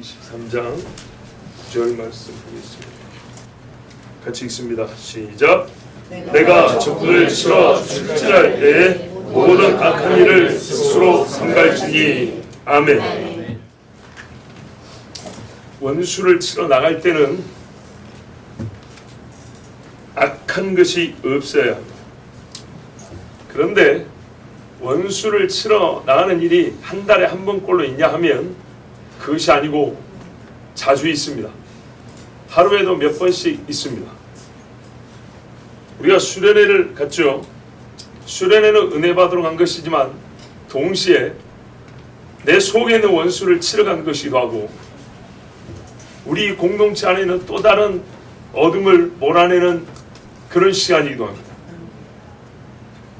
23장 9절 말씀 보겠습니다. 같이 읽습니다. 시작. 내가 적군을 치러 출진할 때에 모든 악한 일을 스스로 삼갈지니. 아멘. 원수를 치러 나갈 때는 악한 것이 없어야 합니다. 그런데 원수를 치러 나가는 일이 한 달에 한 번꼴로 있냐 하면 그것이 아니고 자주 있습니다. 하루에도 몇 번씩 있습니다. 우리가 수련회를 갔죠. 수련회는 은혜 받으러 간 것이지만 동시에 내 속에 있는 원수를 치러 간 것이기도 하고 우리 공동체 안에는 또 다른 어둠을 몰아내는 그런 시간이기도 합니다.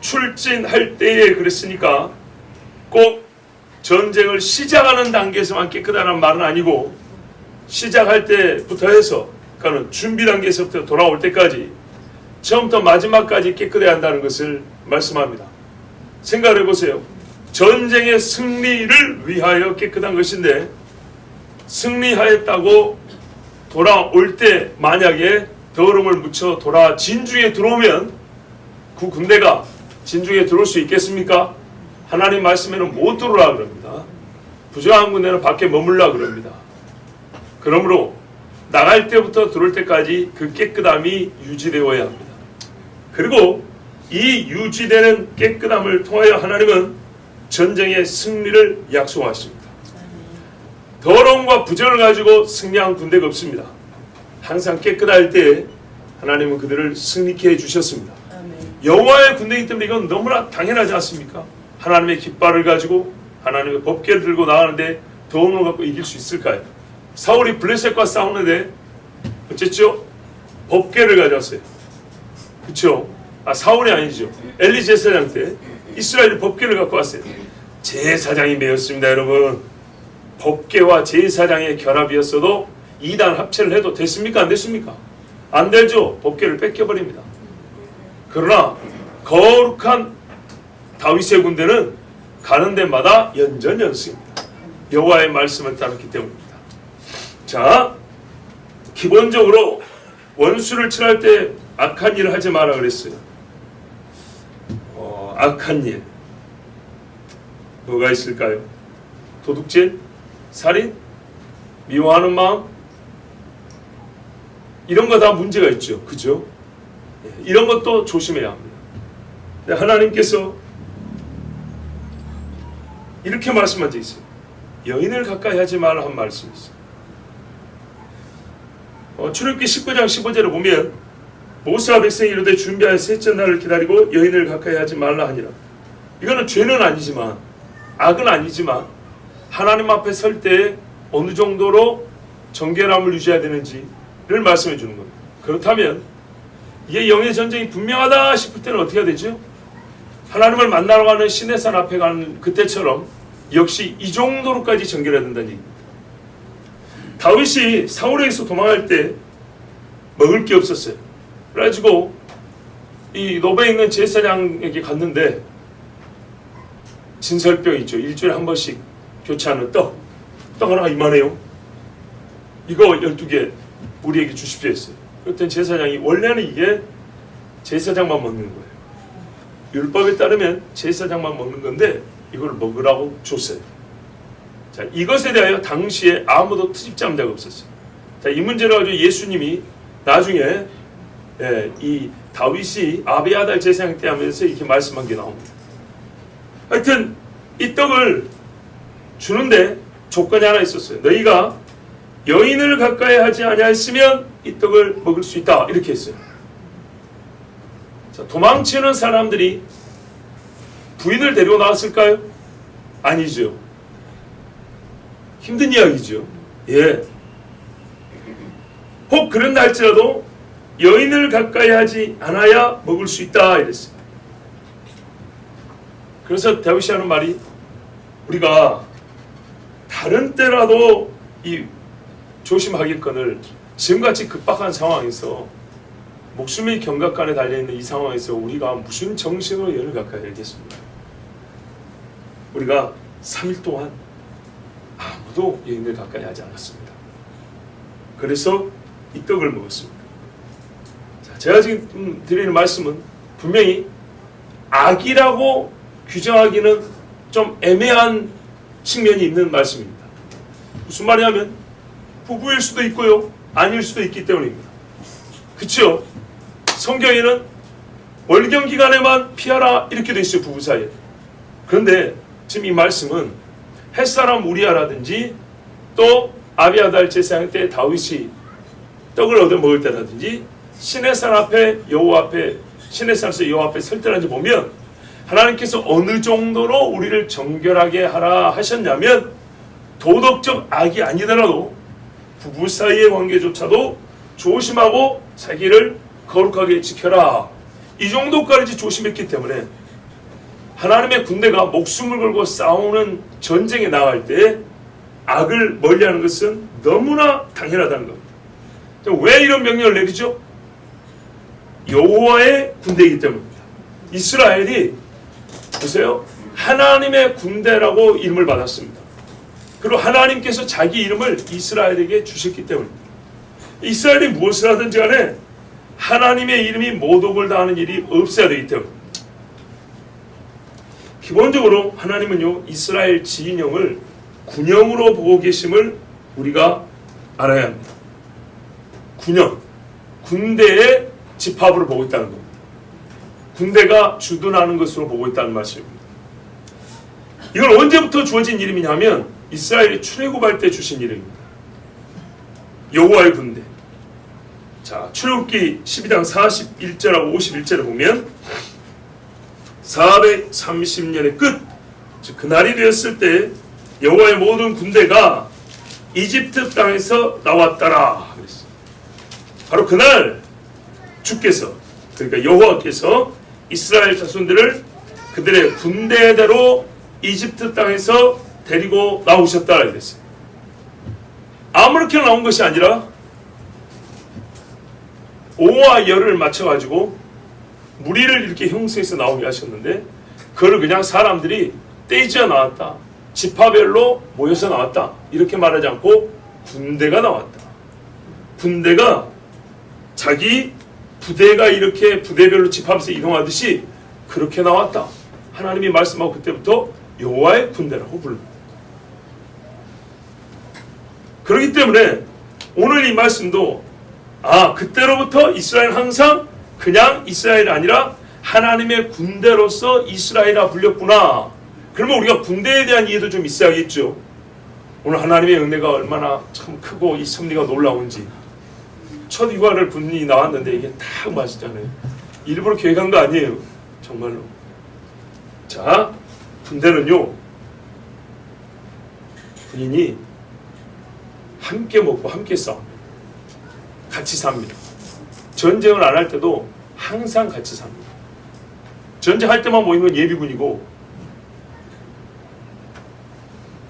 출진할 때에 그랬으니까 꼭 전쟁을 시작하는 단계에서만 깨끗하다는 말은 아니고 시작할 때부터 해서 그러니까 준비 단계에서부터 돌아올 때까지 처음부터 마지막까지 깨끗해야 한다는 것을 말씀합니다. 생각을 해보세요. 전쟁의 승리를 위하여 깨끗한 것인데 승리하였다고 돌아올 때 만약에 더러움을 묻혀 진중에 들어오면 그 군대가 진중에 들어올 수 있겠습니까? 하나님 말씀에는 못 들어오라 그럽니다. 부정한 군대는 밖에 머물라 그럽니다. 그러므로 나갈 때부터 들어올 때까지 그 깨끗함이 유지되어야 합니다. 그리고 이 유지되는 깨끗함을 통하여 하나님은 전쟁의 승리를 약속하십니다. 더러움과 부정을 가지고 승리한 군대가 없습니다. 항상 깨끗할 때 하나님은 그들을 승리케 해주셨습니다. 여호와의 군대이기 때문에 이건 너무나 당연하지 않습니까? 하나님의 깃발을 가지고 하나님의 법궤를 들고 나가는데 더러움을 갖고 이길 수 있을까요? 사울이 블레셋과 싸우는데 어쨌죠? 법궤를 가져왔어요. 그렇죠? 사울이 아니죠. 엘리 제사장 때 이스라엘이 법궤를 갖고 왔어요. 제사장이 매였습니다. 여러분, 법궤와 제사장의 결합이었어도 2단 합체를 해도 됐습니까? 안 됐습니까? 안 되죠. 법궤를 뺏겨버립니다. 그러나 거룩한 다윗의 군대는 가는 데마다 연전연승입니다. 여호와의 말씀을 따르기 때문입니다. 자, 기본적으로 원수를 칠할 때 악한 일을 하지 마라 그랬어요. 악한 일 뭐가 있을까요? 도둑질, 살인, 미워하는 마음, 이런 거 다 문제가 있죠. 그죠? 이런 것도 조심해야 합니다. 하나님께서 이렇게 말씀한 적 있어요. 여인을 가까이 하지 말라 한 말씀이 있어요. 출애굽기 19장 15절을 보면 모세와 백성이 이르되 준비하여 셋째 날을 기다리고 여인을 가까이 하지 말라 하니라. 이거는 죄는 아니지만 악은 아니지만 하나님 앞에 설 때 어느 정도로 정결함을 유지해야 되는지를 말씀해 주는 겁니다. 그렇다면 이게 영의 전쟁이 분명하다 싶을 때는 어떻게 해야 되죠? 하나님을 만나러 가는 시내산 앞에 가는 그때처럼 역시 이 정도로까지 정결해야 된다는 얘기입니다. 다윗이 사울에게서 도망할 때 먹을 게 없었어요. 그래가지고 이 노베에 있는 제사장에게 갔는데 진설병 있죠. 일주일에 한 번씩 교체하는 떡 하나가 이만해요. 이거 12개 우리에게 주십시오 했어요. 그랬더니 제사장이 원래는 이게 제사장만 먹는 거예요. 율법에 따르면 제사장만 먹는 건데 이걸 먹으라고 줬어요. 자, 이것에 대하여 당시에 아무도 트집잡는 자가 없었어요. 자, 이 문제를 가지고 예수님이 나중에 이 다윗이 아비아달 제사장 때 하면서 이렇게 말씀한 게 나옵니다. 하여튼 이 떡을 주는데 조건이 하나 있었어요. 너희가 여인을 가까이 하지 아니하였으면 이 떡을 먹을 수 있다. 이렇게 했어요. 자, 도망치는 사람들이 부인을 데리고 나왔을까요? 아니죠. 힘든 이야기죠. 예. 혹 그런다 할지라도 여인을 가까이 하지 않아야 먹을 수 있다 이랬어요. 그래서 다윗이 하는 말이 우리가 다른 때라도 이 조심하겠거늘 지금같이 급박한 상황에서 목숨이 경각간에 달려있는 이 상황에서 우리가 무슨 정신으로 여인을 가까이 하겠습니까? 우리가 3일 동안 아무도 아무도 여인을 가까이 하지 않았습니다. 그래서 이 떡을 먹었습니다. 자, 제가 지금 드리는 말씀은 분명히 악이라고 규정하기는 좀 애매한 측면이 있는 말씀입니다. 무슨 말이냐면 부부일 수도 있고요, 아닐 수도 있기 때문입니다. 그렇죠? 성경에는 월경 기간에만 피하라 이렇게 돼 있어요, 부부 사이에. 그런데 지금 이 말씀은 햇사람 우리아라든지 또 아비아달 제사장 때 다윗이 떡을 얻어 먹을 때라든지 시내산 앞에 여호와 앞에 시내산에서 여호와 앞에 설 때라든지 보면 하나님께서 어느 정도로 우리를 정결하게 하라 하셨냐면 도덕적 악이 아니더라도 부부 사이의 관계조차도 조심하고 자기를 거룩하게 지켜라, 이 정도까지 조심했기 때문에 하나님의 군대가 목숨을 걸고 싸우는 전쟁에 나갈 때 악을 멀리하는 것은 너무나 당연하다는 겁니다. 왜 이런 명령을 내리죠? 여호와의 군대이기 때문입니다. 이스라엘이 보세요, 하나님의 군대라고 이름을 받았습니다. 그리고 하나님께서 자기 이름을 이스라엘에게 주셨기 때문입니다. 이스라엘이 무엇을 하든지 간에 하나님의 이름이 모독을 당하는 일이 없어야 되기 때문입니다. 기본적으로 하나님은요, 이스라엘 진영을 군영으로 보고 계심을 우리가 알아야 합니다. 군영, 군대의 집합으로 보고 있다는 겁니다. 군대가 주둔하는 것으로 보고 있다는 말씀입니다. 이걸 언제부터 주어진 이름이냐면 이스라엘이 출애굽할 때 주신 이름입니다. 여호와의 군대. 자, 출애굽기 12장 41절하고 51절을 보면 430년의 끝, 즉 그날이 되었을 때 여호와의 모든 군대가 이집트 땅에서 나왔더라 그랬어요. 바로 그날 주께서, 그러니까 여호와께서 이스라엘 자손들을 그들의 군대대로 이집트 땅에서 데리고 나오셨다 그랬어요. 아무렇게나 나온 것이 아니라 오와 열을 맞춰가지고 무리를 이렇게 형성해서 나오게 하셨는데 그걸 그냥 사람들이 떼지어 나왔다, 지파별로 모여서 나왔다 이렇게 말하지 않고 군대가 나왔다. 군대가 자기 부대가 이렇게 부대별로 집합해서 이동하듯이 그렇게 나왔다. 하나님이 말씀하고 그때부터 여호와의 군대라고 부릅니다. 그렇기 때문에 오늘 이 말씀도 그때로부터 이스라엘 항상 그냥 이스라엘이 아니라 하나님의 군대로서 이스라엘이라 불렸구나. 그러면 우리가 군대에 대한 이해도 좀 있어야겠죠. 오늘 하나님의 은혜가 얼마나 참 크고 이 섭리가 놀라운지. 첫 휴가를 군인이 나왔는데 이게 딱 맞았잖아요. 일부러 계획한 거 아니에요. 정말로. 자, 군대는요, 군인이 함께 먹고 함께 싸웁니다. 같이 삽니다. 전쟁을 안 할 때도 항상 같이 삽니다. 전쟁할 때만 모이는 건 예비군이고,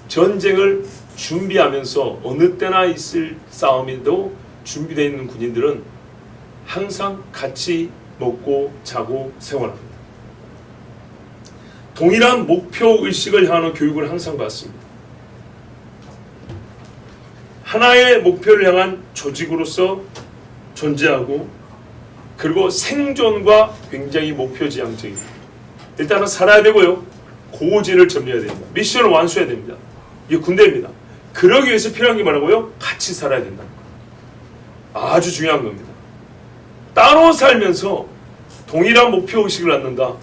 전쟁을 준비하면서 어느 때나 있을 싸움에도 준비되어 있는 군인들은 항상 같이 먹고 자고 생활합니다. 동일한 목표 의식을 향하는 교육을 항상 받습니다. 하나의 목표를 향한 조직으로서 존재하고, 그리고 생존과 굉장히 목표지향적입니다. 일단은 살아야 되고요, 고지를 점유해야 됩니다. 미션을 완수해야 됩니다. 이게 군대입니다. 그러기 위해서 필요한 게 뭐라고요? 같이 살아야 된다. 아주 중요한 겁니다. 따로 살면서 동일한 목표의식을 갖는다,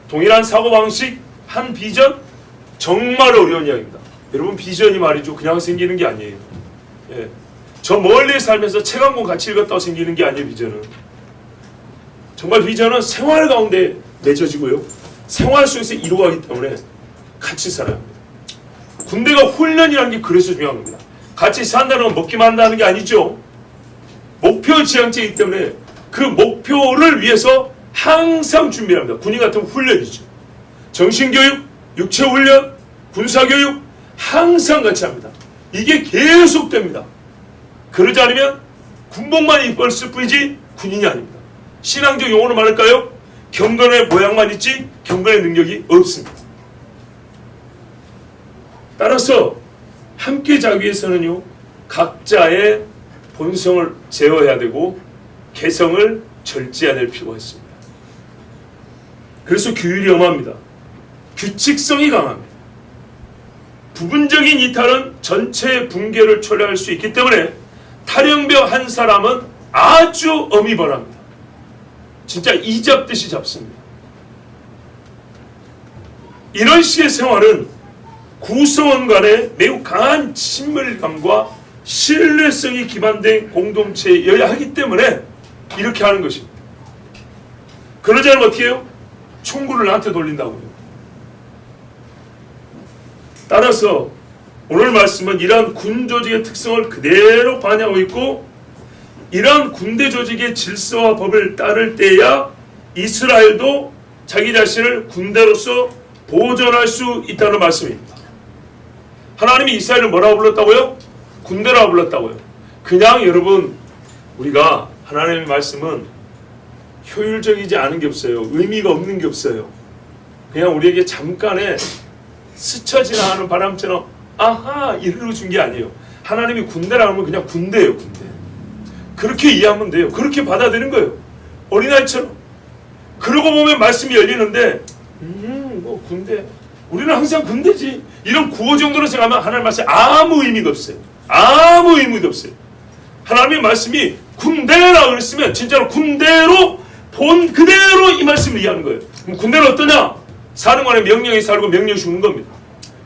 동일한 사고방식, 한 비전, 정말 어려운 이야기입니다. 여러분, 비전이 말이죠, 그냥 생기는 게 아니에요. 예. 저 멀리 살면서 책 한 권 같이 읽었다고 생기는 게 아니에요. 비전은 정말, 비전은 생활 가운데 맺어지고요, 생활 속에서 이루어가기 때문에 같이 살아야 합니다. 군대가 훈련이라는 게 그래서 중요한 겁니다. 같이 산다는 건 먹기만 한다는 게 아니죠. 목표 지향적이기 때문에 그 목표를 위해서 항상 준비를 합니다. 군인 같은 훈련이죠. 정신교육, 육체훈련, 군사교육 항상 같이 합니다. 이게 계속됩니다. 그러지 않으면 군복만 입었을 뿐이지 군인이 아닙니다. 신앙적 용어로 말할까요? 경건의 모양만 있지 경건의 능력이 없습니다. 따라서 함께 자기 위해서는요, 각자의 본성을 제어해야 되고 개성을 절제해야 될 필요가 있습니다. 그래서 규율이 엄합니다. 규칙성이 강합니다. 부분적인 이탈은 전체의 붕괴를 초래할 수 있기 때문에 탈영병 한 사람은 아주 엄히 벌합니다. 진짜 이 잡듯이 잡습니다. 이런 식의 생활은 구성원 간에 매우 강한 친밀감과 신뢰성이 기반된 공동체여야 하기 때문에 이렇게 하는 것입니다. 그러지 않으면 어떻게 해요? 총구를 나한테 돌린다고요. 따라서 오늘 말씀은 이러한 군 조직의 특성을 그대로 반영하고 있고, 이러한 군대 조직의 질서와 법을 따를 때야 이스라엘도 자기 자신을 군대로서 보존할 수 있다는 말씀입니다. 하나님이 이스라엘을 뭐라고 불렀다고요? 군대라고 불렀다고요. 그냥 여러분, 우리가 하나님의 말씀은 효율적이지 않은 게 없어요. 의미가 없는 게 없어요. 그냥 우리에게 잠깐의 스쳐 지나가는 바람처럼 아하 이러고 준 게 아니에요. 하나님이 군대라고 하면 그냥 군대예요. 군대. 그렇게 이해하면 돼요. 그렇게 받아들이는 거예요. 어린아이처럼. 그러고 보면 말씀이 열리는데 뭐 군대, 우리는 항상 군대지, 이런 구호 정도로 생각하면 하나님 말씀에 아무 의미가 없어요. 아무 의미도 없어요. 하나님의 말씀이 군대라고 그랬으면 진짜로 군대로 본 그대로 이 말씀을 이해하는 거예요. 그럼 군대는 어떠냐? 사령관의 명령이 살고 명령이 죽는 겁니다.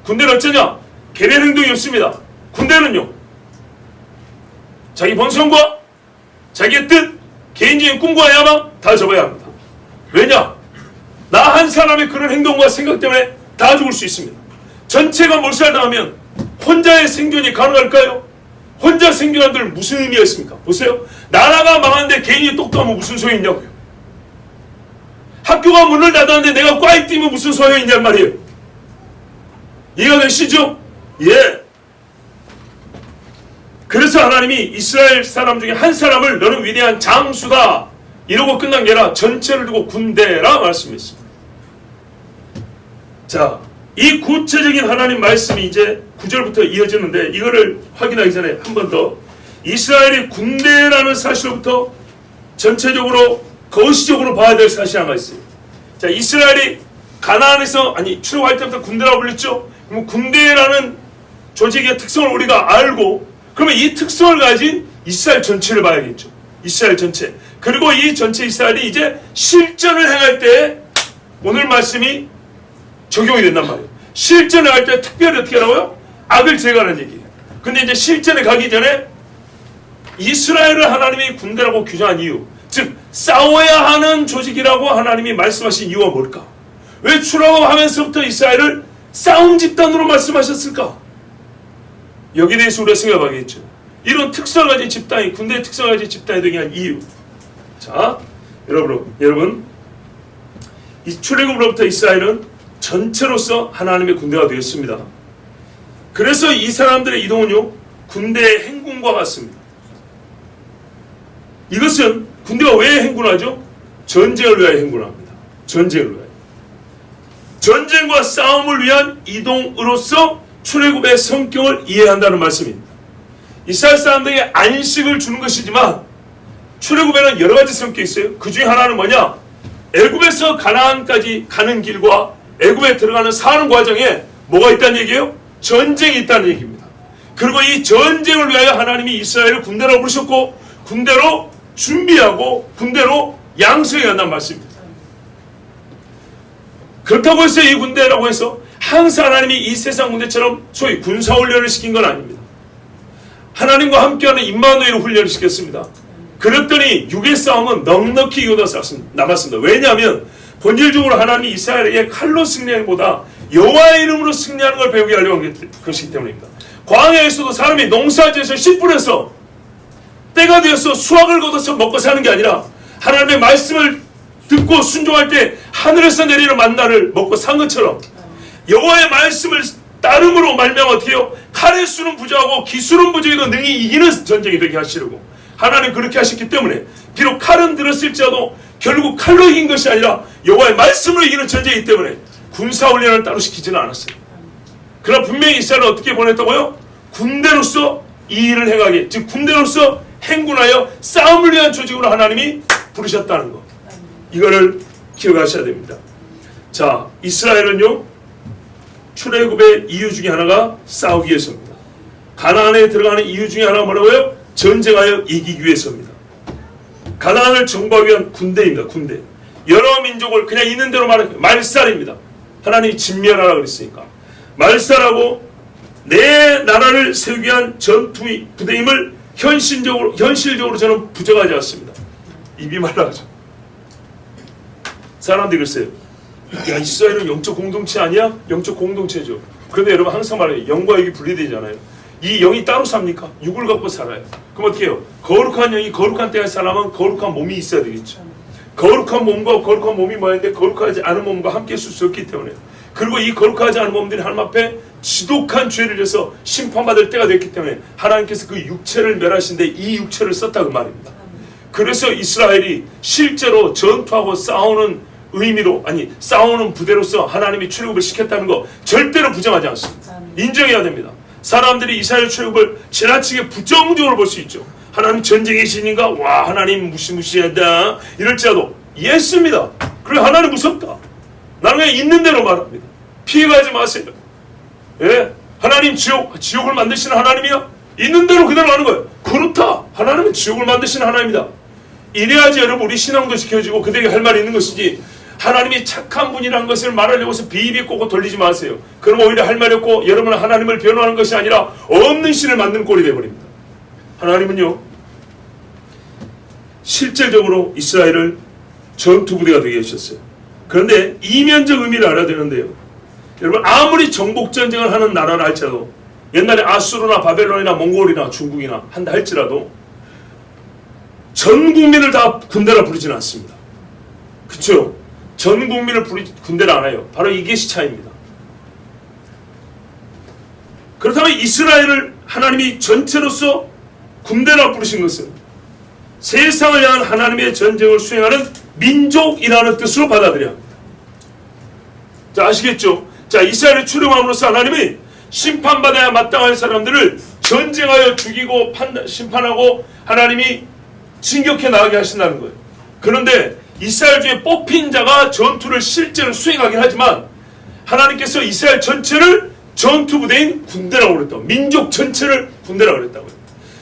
군대는 어쩌냐? 개별 행동이 없습니다. 군대는요, 자기 본성과 자기의 뜻, 개인적인 꿈과 야망 다 접어야 합니다. 왜냐? 나 한 사람의 그런 행동과 생각 때문에 다 죽을 수 있습니다. 전체가 몰살당하면 혼자의 생존이 가능할까요? 혼자 생존한들 무슨 의미가 있습니까? 보세요. 나라가 망하는데 개인이 똑똑하면 무슨 소용이 있냐고요. 학교가 문을 닫았는데 내가 꽈이 뛰면 무슨 소용이 있냔 말이에요. 이해가 되시죠? 예. 그래서 하나님이 이스라엘 사람 중에 한 사람을 너는 위대한 장수다 이러고 끝난 게 아니라 전체를 두고 군대라 말씀했습니다. 자, 이 구체적인 하나님 말씀이 이제 9절부터 이어지는데, 이거를 확인하기 전에 한 번 더 이스라엘이 군대라는 사실부터 전체적으로 거시적으로 봐야 될 사실 하나 있어요. 자, 이스라엘이 가나안에서 출애굽할 때부터 군대라고 불렸죠. 그럼 군대라는 조직의 특성을 우리가 알고, 그러면 이 특성을 가진 이스라엘 전체를 봐야겠죠. 이스라엘 전체. 그리고 이 전체 이스라엘이 이제 실전을 행할 때 오늘 말씀이 적용이 된단 말이에요. 실전에 갈 때 특별히 어떻게 하라고요? 악을 제거하는 얘기예요. 근데 이제 실전에 가기 전에 이스라엘을 하나님이 군대라고 규정한 이유, 즉 싸워야 하는 조직이라고 하나님이 말씀하신 이유가 뭘까? 왜 출애굽하면서부터 이스라엘을 싸움 집단으로 말씀하셨을까? 여기에 대해서 우리가 생각하겠죠. 이런 특성을 가진 집단이, 군대의 특성을 가진 집단이 되게 한 이유. 자, 여러분, 이 출애굽으로부터 이스라엘은 전체로서 하나님의 군대가 되었습니다. 그래서 이 사람들의 이동은요, 군대의 행군과 같습니다. 이것은 군대가 왜 행군하죠? 전쟁을 위하여 행군합니다. 전쟁을 위하여. 전쟁과 싸움을 위한 이동으로서 출애굽의 성격을 이해한다는 말씀입니다. 이스라엘 사람들에게 안식을 주는 것이지만 출애굽에는 여러 가지 성격이 있어요. 그 중에 하나는 뭐냐? 애굽에서 가나안까지 가는 길과 애굽에 들어가는 사는 과정에 뭐가 있다는 얘기예요? 전쟁이 있다는 얘기입니다. 그리고 이 전쟁을 위하여 하나님이 이스라엘을 군대로 부르셨고 군대로 준비하고 군대로 양성해야 한다는 말씀입니다. 그렇다고 해서 이 군대라고 해서 항상 하나님이 이 세상 군대처럼 소위 군사훈련을 시킨 건 아닙니다. 하나님과 함께하는 임마누엘 훈련을 시켰습니다. 그랬더니 육의 싸움은 넉넉히 이겨다 남았습니다. 왜냐하면 본질적으로 하나님이 이스라엘에게 칼로 승리하는 것보다 여호와의 이름으로 승리하는 걸 배우게 하려고 한 것이기 때문입니다. 광야에서도 사람이 농사지어서 씨 뿌려서 때가 되어서 수확을 거둬서 먹고 사는 게 아니라 하나님의 말씀을 듣고 순종할 때 하늘에서 내리는 만나를 먹고 산 것처럼 여호와의 말씀을 따름으로 말미암아 어떻게 해요? 칼의 수는 부족하고 기술은 부족해도 능히 이기는 전쟁이 되게 하시려고 하나님 그렇게 하셨기 때문에 비록 칼은 들었을지라도 결국 칼로 이긴 것이 아니라 여호와의 말씀으로 이기는 전쟁이기 때문에 군사훈련을 따로 시키지는 않았어요. 그러나 분명히 이스라엘을 어떻게 보냈다고요? 군대로서 이 일을 행하게, 즉 군대로서 행군하여 싸움을 위한 조직으로 하나님이 부르셨다는 것, 이거를 기억하셔야 됩니다. 자, 이스라엘은요, 출애굽의 이유 중에 하나가 싸우기 위해서입니다. 가나안에 들어가는 이유 중에 하나가 뭐라고요? 전쟁하여 이기기 위해서입니다. 가나안을 정복하기 위한 군대입니다. 군대. 여러 민족을 그냥 있는 대로 말해요. 말살입니다. 하나님이 진멸하라 그랬으니까. 말살하고 내 나라를 세우기 위한 전투 부대임을 현실적으로 저는 부정하지 않습니다. 입이 말라가죠. 사람들이 글쎄요, 야, 이스라엘은 영적 공동체 아니야? 영적 공동체죠. 그런데 여러분 항상 말해요. 영과 육이 분리되잖아요. 이 영이 따로 삽니까? 육을 갖고 살아요. 그럼 어떻게 해요? 거룩한 영이 거룩한 때에 살아면 거룩한 몸이 있어야 되겠죠. 거룩한 몸과 거룩한 몸이 뭐였는데 거룩하지 않은 몸과 함께 쓸 수 없기 때문에, 그리고 이 거룩하지 않은 몸들이 하나님 앞에 지독한 죄를 져서 심판받을 때가 됐기 때문에 하나님께서 그 육체를 멸하신데 이 육체를 썼다 그 말입니다. 그래서 이스라엘이 실제로 전투하고 싸우는 의미로, 아니 싸우는 부대로서 하나님이 출애굽을 시켰다는 거 절대로 부정하지 않습니다. 인정해야 됩니다. 사람들이 이스라엘 출애굽을 지나치게 부정적으로 볼 수 있죠. 하나님 전쟁의 신인가? 와, 하나님 무시무시하다 이럴지라도 이해했습니다. 그래, 하나님 무섭다. 나는 그냥 있는 대로 말합니다. 피해가지 마세요. 예? 하나님 지옥을 만드시는 하나님이야? 있는 대로 그대로 하는 거예요. 그렇다. 하나님은 지옥을 만드시는 하나님이다. 이래야지 여러분 우리 신앙도 지켜지고 그들에게 할 말이 있는 것이지, 하나님이 착한 분이라는 것을 말하려고 해서 비비 꼬고 돌리지 마세요. 그럼 오히려 할 말이 없고 여러분은 하나님을 변호하는 것이 아니라 없는 신을 만드는 꼴이 되어버립니다. 하나님은요, 실질적으로 이스라엘을 전투부대가 되게 해주셨어요. 그런데 이면적 의미를 알아야 되는데요, 여러분 아무리 정복전쟁을 하는 나라라 할지라도, 옛날에 아수르나 바벨론이나 몽골이나 중국이나 한다 할지라도 전 국민을 다 군대라 부르지는 않습니다. 그렇죠? 전 국민을 군대라 안 해요. 바로 이게 시차입니다. 그렇다면 이스라엘을 하나님이 전체로서 군대라 부르신 것은 세상을 향한 하나님의 전쟁을 수행하는 민족이라는 뜻으로 받아들여야 합니다. 자, 아시겠죠? 자, 이스라엘을 출애굽함으로써 하나님이 심판받아야 마땅할 사람들을 전쟁하여 죽이고 심판하고 하나님이 진격해 나가게 하신다는 거예요. 그런데 이스라엘 중에 뽑힌 자가 전투를 실제로 수행하긴 하지만 하나님께서 이스라엘 전체를 전투부대인 군대라고 그랬다고, 민족 전체를 군대라고 그랬다고요.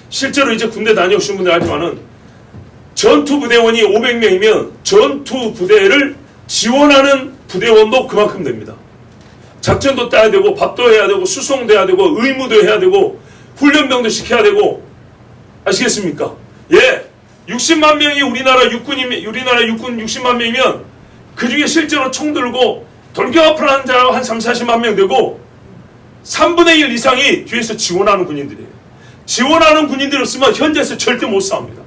실제로 이제 군대 다녀오신 분들 알지만은 전투부대원이 500명이면 전투부대를 지원하는 부대원도 그만큼 됩니다. 작전도 따야 되고 밥도 해야 되고 수송도 해야 되고 의무도 해야 되고 훈련병도 시켜야 되고, 아시겠습니까? 예, 60만 명이 우리나라 육군 60만 명이면 그 중에 실제로 총 들고 돌격 앞을 하는 자가 한 30-40만 명 되고 3분의 1 이상이 뒤에서 지원하는 군인들이에요. 지원하는 군인들이 없으면 현지에서 절대 못 싸웁니다.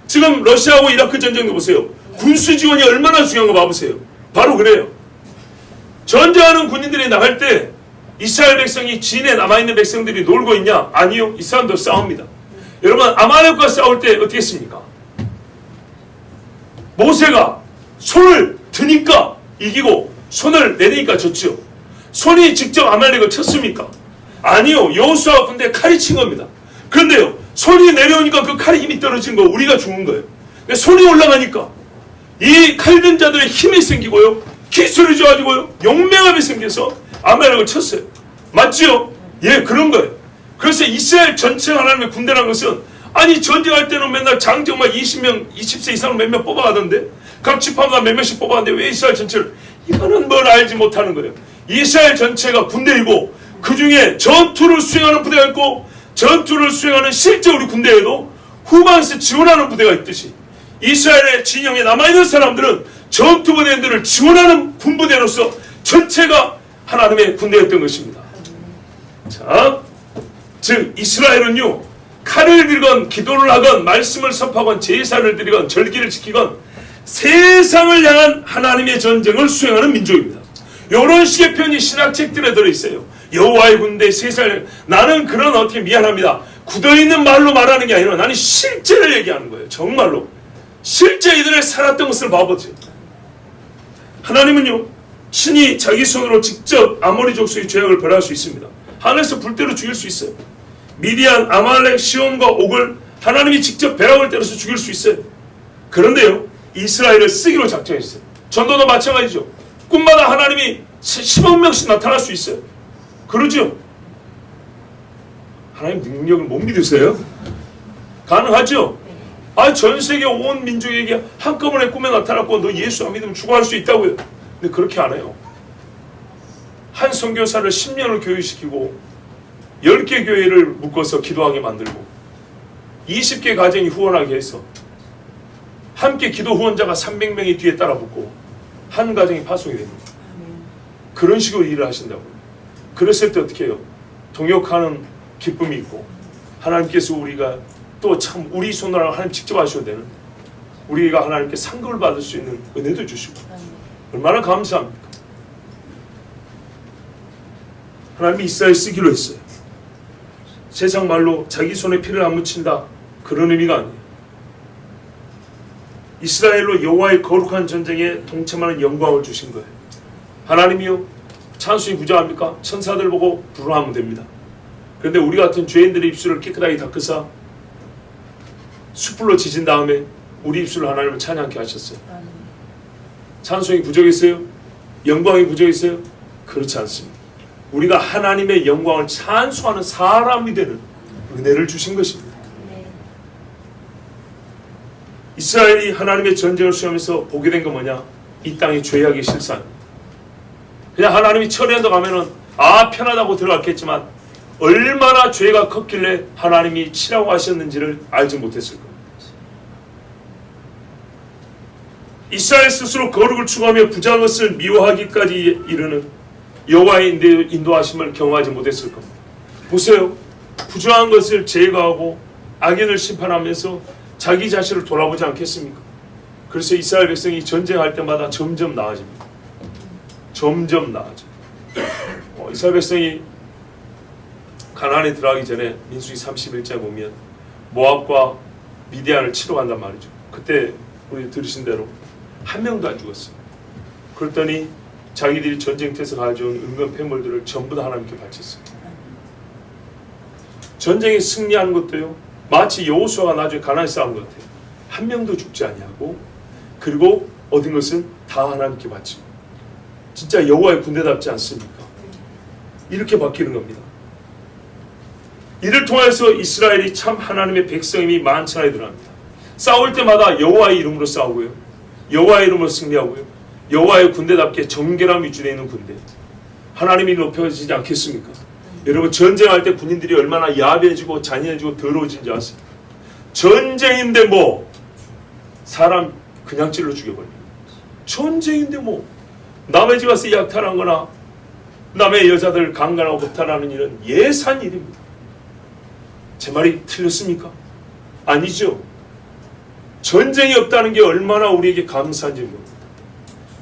지금 러시아하고 이라크 전쟁도 보세요. 군수 지원이 얼마나 중요한 거 봐보세요. 바로 그래요. 전쟁하는 군인들이 나갈 때 이스라엘 백성이 진에 남아있는 백성들이 놀고 있냐? 아니요. 이 사람도 싸웁니다. 여러분 아말렉과 싸울 때 어떻게 했습니까? 모세가 손을 드니까 이기고 손을 내리니까 졌죠. 손이 직접 아말렉을 쳤습니까? 아니요. 여호수아 군대 칼이 친 겁니다. 그런데요, 손이 내려오니까 그 칼의 힘이 떨어진 거, 우리가 죽은 거예요. 손이 올라가니까 이 칼든 자들의 힘이 생기고요, 기술이 좋아지고요, 용맹함이 생겨서 아말렉을 쳤어요. 맞지요? 예, 그런 거예요. 그래서 이스라엘 전체가 하나님의 군대라는 것은, 아니 전쟁할 때는 맨날 장정만 20명, 20세 이상을 몇 명 뽑아가던데, 각 지파마다 몇 명씩 뽑아가는데 왜 이스라엘 전체를, 이거는 뭘 알지 못하는 거예요. 이스라엘 전체가 군대이고 그 중에 전투를 수행하는 부대가 있고, 전투를 수행하는 실제 우리 군대에도 후방에서 지원하는 부대가 있듯이 이스라엘의 진영에 남아있는 사람들은 전투부대들을 지원하는 군부대로서 전체가 하나님의 군대였던 것입니다. 자, 즉 이스라엘은요, 칼을 들건 기도를 하건 말씀을 선포하건 제사를 드리건 절기를 지키건 세상을 향한 하나님의 전쟁을 수행하는 민족입니다. 이런 식의 표현이 신학책들에 들어있어요. 여호와의 군대, 세상을. 나는 그런 어떻게 미안합니다. 굳어있는 말로 말하는 게 아니라 나는 실제를 얘기하는 거예요. 정말로. 실제 이들의 살았던 것을 봐보죠. 하나님은요, 친히 자기 손으로 직접 아모리 족속의 죄악을 벌할 수 있습니다. 하늘에서 불대로 죽일 수 있어요. 미디안, 아말렉, 시온과 옥을 하나님이 직접 벼락을 때려서 죽일 수 있어요. 그런데요, 이스라엘을 쓰기로 작정했어요. 전도도 마찬가지죠. 꿈마다 하나님이 10억 명씩 나타날 수 있어요. 그러죠? 하나님 능력을 못 믿으세요? 가능하죠? 전 세계 온 민족에게 한꺼번에 꿈에 나타났고 너 예수 안 믿으면 죽어갈 수 있다고요. 근데 그렇게 안 해요. 한 선교사를 10년을 교육시키고 10개 교회를 묶어서 기도하게 만들고 20개 가정이 후원하게 해서 함께 기도 후원자가 300명이 뒤에 따라 붙고 한 가정이 파송이 됩니다. 그런 식으로 일을 하신다고요. 그랬을 때 어떻게 해요? 동역하는 기쁨이 있고 하나님께서 우리가 또 참 우리 손으로 하나님 직접 하셔야 되는 우리가 하나님께 상급을 받을 수 있는 은혜도 주시고 얼마나 감사합니까? 하나님이 이스라엘 쓰기로 했어요. 세상 말로 자기 손에 피를 안 묻힌다 그런 의미가 아니에요. 이스라엘로 여호와의 거룩한 전쟁에 동참하는 영광을 주신 거예요. 하나님이요 찬송이 부정합니까? 천사들 보고 부르하면 됩니다. 그런데 우리 같은 죄인들의 입술을 깨끗하게 닦으사 숯불로 지진 다음에 우리 입술을 하나님을 찬양케 하셨어요. 찬송이 부족했어요? 영광이 부족했어요? 그렇지 않습니다. 우리가 하나님의 영광을 찬송하는 사람이 되는 은혜를 주신 것입니다. 이스라엘이 하나님의 전쟁을 수행하면서 보게 된 건 뭐냐? 이 땅의 죄악의 실상. 그냥 하나님이 처리한다 가면은 편하다고 들어갔겠지만 얼마나 죄가 컸길래 하나님이 치라고 하셨는지를 알지 못했을 겁니다. 이스라엘 스스로 거룩을 추구하며 부정한 것을 미워하기까지 이르는 여호와의 인도하심을 경험하지 못했을 겁니다. 보세요. 부정한 것을 제거하고 악인을 심판하면서 자기 자신을 돌아보지 않겠습니까? 그래서 이스라엘 백성이 전쟁할 때마다 점점 나아집니다. 점점 나아져. 이스라엘 백성이 가나안에 들어가기 전에 민수기 31장에 보면 모압과 미디안을 치러 간단 말이죠. 그때 우리 들으신 대로 한 명도 안 죽었어요. 그랬더니 자기들이 전쟁터에서 가져온 은근 폐물들을 전부 다 하나님께 바쳤어요. 전쟁에 승리하는 것도요 마치 여호수아가 나중에 가나안에 싸운 것 같아요. 한 명도 죽지 아니하고 그리고 얻은 것은 다 하나님께 바치고 진짜 여호와의 군대답지 않습니까? 이렇게 바뀌는 겁니다. 이를 통해서 이스라엘이 참 하나님의 백성임이 만천하에 드러납니다. 싸울 때마다 여호와의 이름으로 싸우고요. 여호와의 이름으로 승리하고요. 여호와의 군대답게 정결함 위주되어 있는 군대. 하나님이 높여지지 않겠습니까? 여러분 전쟁할 때 군인들이 얼마나 야비해지고 잔인해지고 더러워진지 아세요? 전쟁인데 뭐 사람 그냥 찔러 죽여버립니다. 전쟁인데 뭐 남의 집 와서 약탈한 거나 남의 여자들 강간하고 겁탈하는 일은 예산 일입니다. 제 말이 틀렸습니까? 아니죠. 전쟁이 없다는 게 얼마나 우리에게 감사한지 모릅니다.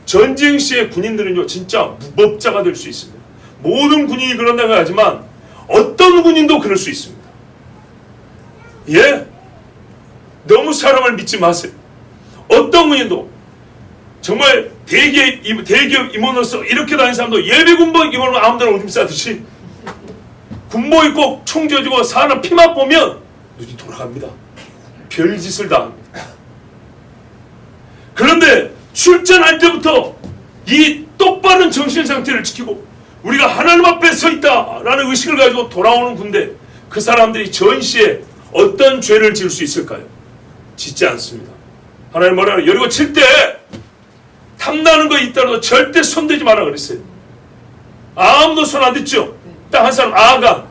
전쟁 시에 군인들은요 진짜 무법자가 될 수 있습니다. 모든 군인이 그런다고 하지만 어떤 군인도 그럴 수 있습니다. 예? 너무 사람을 믿지 마세요. 어떤 군인도 정말 대기업 임원으로서 이렇게 다니는 사람도 예비군복 임원으로 아무데나 오줌 싸듯이 군복 입고 총 쥐어지고 사람 피만 보면 눈이 돌아갑니다. 별짓을 다 합니다. 그런데 출전할 때부터 이 똑바른 정신 상태를 지키고 우리가 하나님 앞에 서 있다라는 의식을 가지고 돌아오는 군대, 그 사람들이 전시에 어떤 죄를 지을 수 있을까요? 짓지 않습니다. 하나님 뭐라고 여리고 칠 때 탐나는 거 있다라도 절대 손대지 마라 그랬어요. 아무도 손 안 댔죠? 딱 한 사람 아간.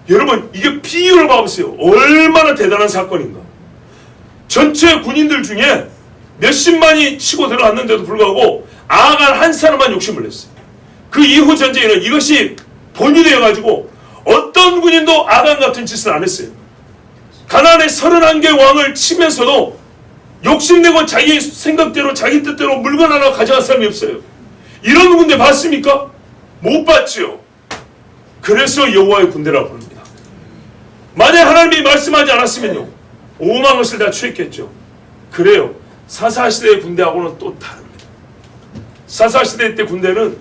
여러분 이게 비유를 봐보세요. 얼마나 대단한 사건인가. 전체 군인들 중에 몇십만이 치고 들어갔는데도 불구하고 아간 한 사람만 욕심을 냈어요. 그 이후 전쟁에는 이것이 본이 되어가지고 어떤 군인도 아간 같은 짓을 안 했어요. 가나안의 31개 왕을 치면서도 욕심내고 자기 생각대로 자기 뜻대로 물건 하나 가져간 사람이 없어요. 이런 군대 봤습니까? 못 봤죠. 그래서 여호와의 군대라고 부릅니다. 만약 하나님이 말씀하지 않았으면요 오만 것을 다 취했겠죠. 그래요. 사사시대의 군대하고는 또 다릅니다. 사사시대 때 군대는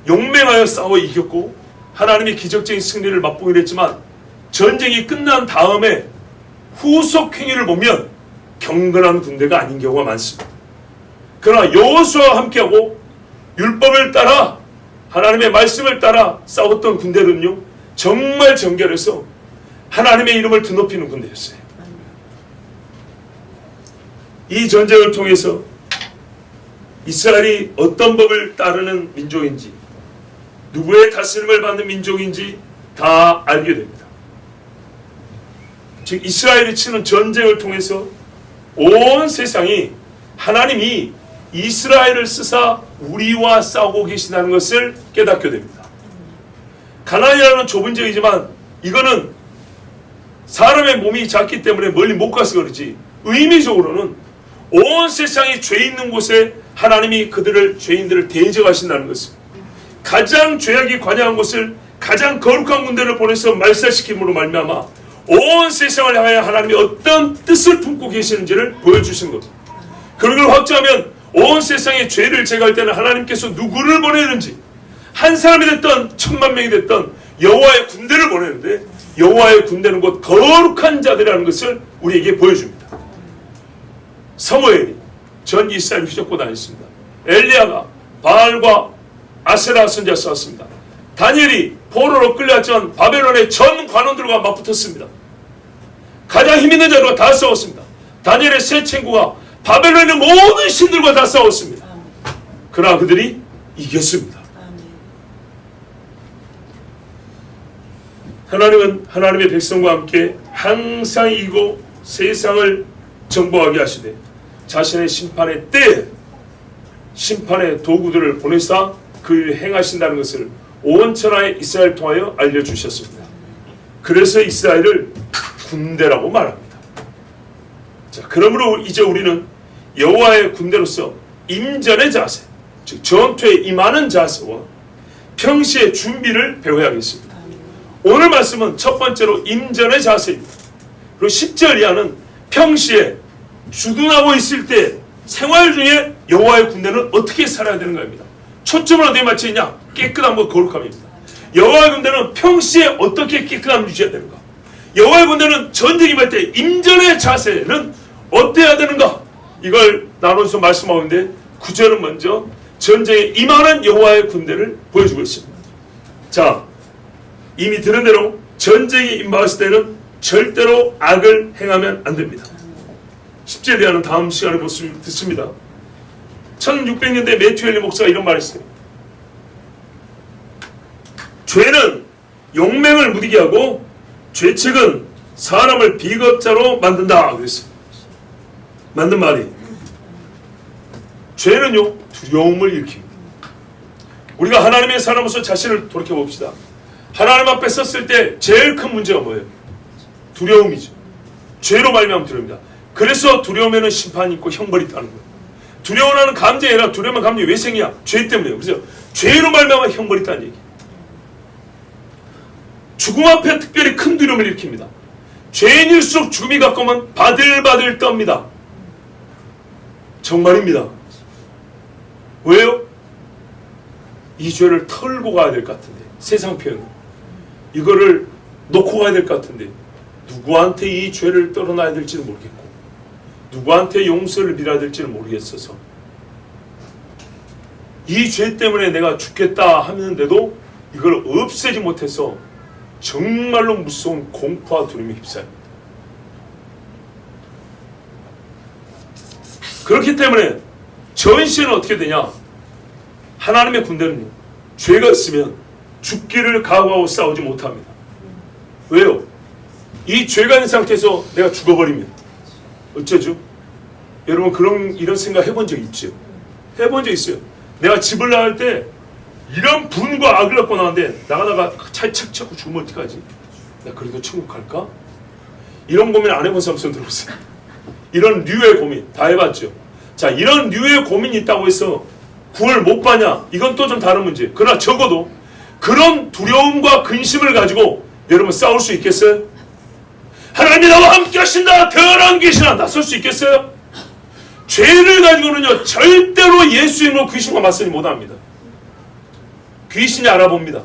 용맹하여 싸워 이겼고 하나님이 기적적인 승리를 맛보기로 했지만 전쟁이 끝난 다음에 후속 행위를 보면 경건한 군대가 아닌 경우가 많습니다. 그러나 여호수아와 함께하고 율법을 따라 하나님의 말씀을 따라 싸웠던 군대는요, 정말 정결해서 하나님의 이름을 드높이는 군대였어요. 이 전쟁을 통해서 이스라엘이 어떤 법을 따르는 민족인지, 누구의 다스림을 받는 민족인지 다 알게 됩니다. 즉 이스라엘이 치는 전쟁을 통해서 온 세상이 하나님이 이스라엘을 쓰사 우리와 싸우고 계시다는 것을 깨닫게 됩니다. 가나안이라는 좁은 지역이지만 이거는 사람의 몸이 작기 때문에 멀리 못 가서 그렇지, 의미적으로는 온 세상이 죄 있는 곳에 하나님이 죄인들을 대적하신다는 것을, 가장 죄악이 관여한 곳을 가장 거룩한 군대를 보내서 말살시킴으로 말미암아 온 세상을 향하여 하나님이 어떤 뜻을 품고 계시는지를 보여주신 것. 그걸 확증하면 온 세상의 죄를 제거할 때는 하나님께서 누구를 보내는지, 한 사람이 됐던 10,000,000명이 됐던 여호와의 군대를 보내는데, 여호와의 군대는 곧 거룩한 자들이라는 것을 우리에게 보여줍니다. 사무엘이 전 이스라엘을 휘젓고 다녔습니다. 엘리야가 바알과 아세라 선지자 싸웠습니다. 다니엘이 포로로 끌려왔지만 바벨론의 전 관원들과 맞붙었습니다. 가장 힘 있는 자들과 다 싸웠습니다. 다니엘의 세 친구가 바벨론의 모든 신들과 다 싸웠습니다. 그러나 그들이 이겼습니다. 하나님은 하나님의 백성과 함께 항상 이기고 세상을 정복하게 하시되 자신의 심판의 때에 심판의 도구들을 보내사 그 일을 행하신다는 것을 온 천하의 이스라엘 통하여 알려주셨습니다. 그래서 이스라엘을 군대라고 말합니다. 자, 그러므로 이제 우리는 여호와의 군대로서 임전의 자세, 즉 전투에 임하는 자세와 평시의 준비를 배워야겠습니다. 오늘 말씀은 첫 번째로 임전의 자세입니다. 그리고 10절 이하는 평시에 주둔하고 있을 때 생활 중에 여호와의 군대는 어떻게 살아야 되는가입니다. 초점을 어디에 맞춰있냐? 깨끗함과 거룩함입니다. 여호와의 군대는 평시에 어떻게 깨끗함을 유지해야 되는가? 여호와의 군대는 전쟁이 임할 때 임전의 자세는 어때야 되는가? 이걸 나눠서 말씀하고 있는데 9절은 먼저 전쟁에 임하는 여호와의 군대를 보여주고 있습니다. 자, 이미 들은 대로 전쟁에 임하였을 때는 절대로 악을 행하면 안 됩니다. 10절에 대한 다음 시간에 듣습니다. 1600년대 매튜 헨리 목사가 이런 말을 했어요. 죄는 용맹을 무디게 하고 죄책은 사람을 비겁자로 만든다 그랬어요. 만든 말이, 죄는요 두려움을 일으킵니다. 우리가 하나님의 사람으로서 자신을 돌이켜봅시다. 하나님 앞에 섰을 때 제일 큰 문제가 뭐예요? 두려움이죠. 죄로 말미암아 두려움입니다. 그래서 두려움에는 심판이 있고 형벌이 있다는 거예요. 두려워하는 감정이 아니라 두려움한 감정이 왜 생기냐? 죄 때문에요. 그래서 죄로 말미암아 형벌이 있다는 얘기. 죽음 앞에 특별히 큰 두려움을 일으킵니다. 죄인일수록 죽음이 가까우면 바들바들 떱니다. 정말입니다. 왜요? 이 죄를 털고 가야 될 것 같은데, 세상 표현 이거를 놓고 가야 될 것 같은데 누구한테 이 죄를 떨어놔야 될지는 모르겠고 누구한테 용서를 빌어야 될지는 모르겠어서 이 죄 때문에 내가 죽겠다 하는데도 이걸 없애지 못해서 정말로 무서운 공포와 두려움에 휩싸입니다. 그렇기 때문에 전시는 어떻게 되냐? 하나님의 군대는요, 죄가 있으면 죽기를 각오하고 싸우지 못합니다. 왜요? 이 죄가 있는 상태에서 내가 죽어버리면 어쩌죠? 여러분 이런 생각 해본 적 있죠? 해본 적 있어요. 내가 집을 나갈 때 이런 분과 악을 갖고 나왔는데 나가다가 차에 착 차고 죽으면 어떡하지? 나 그래도 천국 갈까? 이런 고민 안 해본 사람 손 들어보세요. 이런 류의 고민 다 해봤죠? 자, 이런 류의 고민이 있다고 해서 구원을 못 받냐? 이건 또 좀 다른 문제. 그러나 적어도 그런 두려움과 근심을 가지고 여러분 싸울 수 있겠어요? 하나님이 나와 함께 하신다, 더러운 귀신아, 나설 수 있겠어요? 죄를 가지고는요 절대로 예수 이름으로 귀신과 맞서지 못합니다. 귀신이 알아봅니다.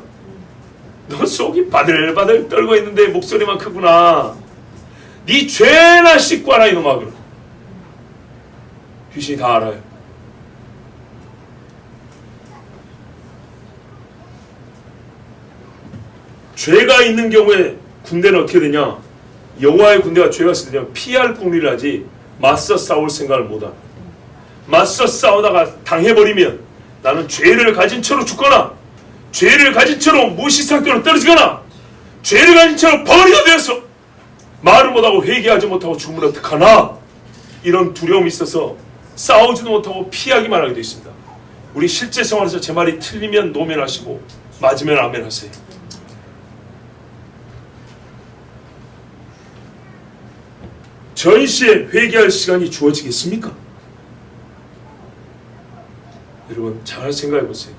너 속이 바들바들 떨고 있는데 목소리만 크구나. 네 죄나 씻고 와라 이놈아. 그럼 귀신이 다 알아요. 죄가 있는 경우에 군대는 어떻게 되냐? 여호와의 군대가 죄가 있을 때는 피할 궁리를 하지 맞서 싸울 생각을 못합니다. 맞서 싸우다가 당해버리면 나는 죄를 가진 채로 죽거나 죄를 가진 채로 무시상태로 떨어지거나 죄를 가진 채로 버리가 되어서 말을 못하고 회개하지 못하고 죽으면 어떡하나, 이런 두려움이 있어서 싸우지도 못하고 피하기만 하게 되어 있습니다. 우리 실제 생활에서 제 말이 틀리면 노면하시고 맞으면 아멘하세요. 전시에 회개할 시간이 주어지겠습니까? 여러분 잘 생각해 보세요.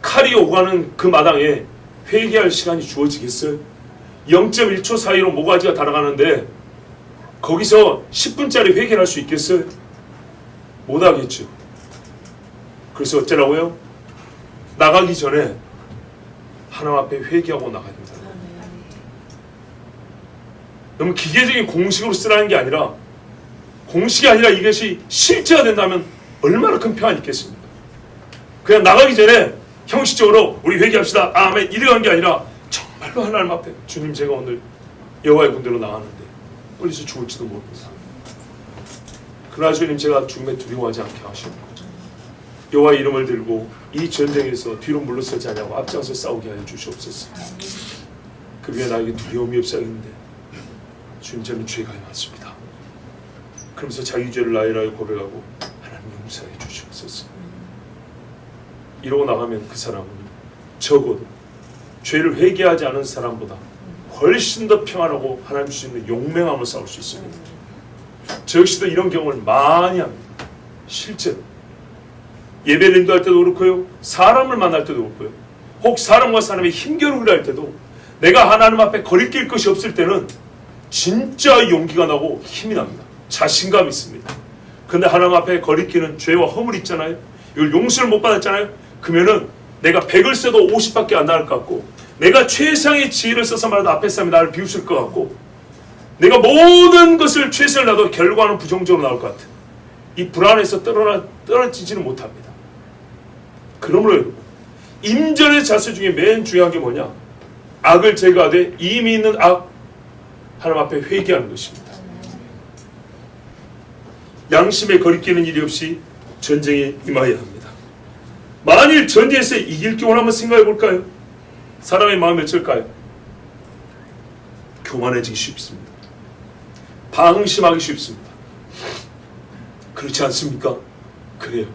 칼이 오가는 그 마당에 회개할 시간이 주어지겠어요? 0.1초 사이로 모가지가 달아가는데 거기서 10분짜리 회개를 할 수 있겠어요? 못하겠죠. 그래서 어쩌라고요? 나가기 전에 하나님 앞에 회개하고 나가야 됩니다. 너무 기계적인 공식으로 쓰라는 게 아니라, 공식이 아니라 이것이 실제가 된다면 얼마나 큰 평안이 있겠습니까? 그냥 나가기 전에 형식적으로 우리 회개합시다 아멘 이래간 게 아니라 정말로 하나님 앞에 주님 제가 오늘 여호와의 군대로 나가는데 어디서 죽을지도 모릅니다. 그러나 주님 제가 죽음에 두려워하지 않게 하시고 여호와의 이름을 들고 이 전쟁에서 뒤로 물러서지 않냐고 앞장서 싸우게 하여 주시옵소서. 그 위에 나에게 두려움이 없어야겠는데 주님 저는 죄가 많습니다. 그러면서 자기 죄를 나이라고 고백하고 하나님 용서해 주시옵소서. 이러고 나가면 그 사람은 적어도 죄를 회개하지 않은 사람보다 훨씬 더 평안하고 하나님 주시는 용맹함을 쌓을 수 있습니다. 저 역시도 이런 경험을 많이 합니다. 실제로 예배를 인도할 때도 그렇고요, 사람을 만날 때도 그렇고요, 혹 사람과 사람이 힘겨루기를 할 때도 내가 하나님 앞에 거리낄 것이 없을 때는 진짜 용기가 나고 힘이 납니다. 자신감이 있습니다. 근데 하나님 앞에 거리끼는 죄와 허물이 있잖아요. 이걸 용서를 못 받았잖아요. 그러면은 내가 100을 써도 50밖에 안 나올 것 같고, 내가 최상의 지혜를 써서 말해도 앞에 사람이 나를 비웃을 것 같고, 내가 모든 것을 최선을 다해도 결과는 부정적으로 나올 것 같은 이 불안에서 떨어지지는 못합니다. 그러므로 여러분, 임전의 자세 중에 맨 중요한 게 뭐냐? 악을 제거하되 이미 있는 악 하나님 앞에 회개하는 것입니다. 양심에 거리끼는 일이 없이 전쟁에 임하여야 합니다. 만일 전쟁에서 이길 경우를 한번 생각해 볼까요? 사람의 마음이 어쩔까요? 교만해지기 쉽습니다. 방심하기 쉽습니다. 그렇지 않습니까? 그래요.